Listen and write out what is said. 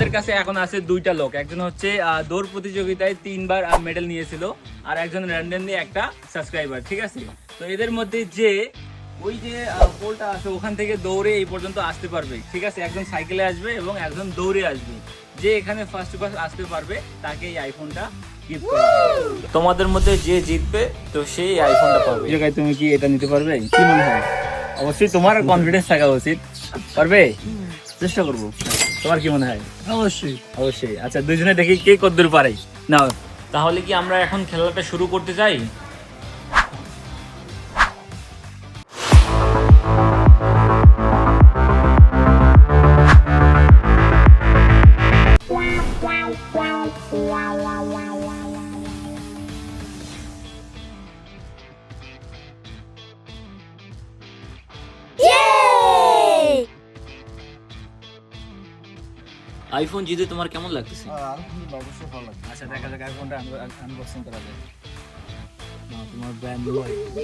আমাদের কাছে এখন আছে দুইটা লোক, একজন হচ্ছে দৌড় প্রতিযোগিতায় 3 বার মেডেল নিয়েছিল, আর একজন র্যান্ডমলি একটা সাবস্ক্রাইবার, ঠিক আছে? তো এদের মধ্যে যে ওই যে পোলটা আছে ওখান থেকে দৌড়ে এই পর্যন্ত আসতে পারবে, ঠিক আছে? একজন সাইকেলে আসবে এবং একজন দৌড়ে আসবে। যে এখানে ফার্স্ট আসতে পারবে তাকে এই আইফোনটা গিফট করা হবে। তোমাদের মধ্যে যে জিতবে তো সেই আইফোনটা পাবে। জায়গায় তুমি কি এটা নিতে পারবে, কি মনে হয়? অবশ্যই তোমার কনফিডেন্স থাকা উচিত। পারবে? চেষ্টা করবো। তোমার কি মনে হয়? অবশ্যই। অবশ্যই। আচ্ছা, দুইজনে দেখি কে কতদূর পারে। নাও, তাহলে কি আমরা এখন খেলাটা শুরু করতে চাই? আইফোন জিতে তোমার কেমন লাগতেছে? অবশ্যই ভালো লাগে। আচ্ছা, দেখা যাক আইফোনটা আনবক্সিং করা যায়। না, তোমার ব্র্যান্ড নিউ আইফোন।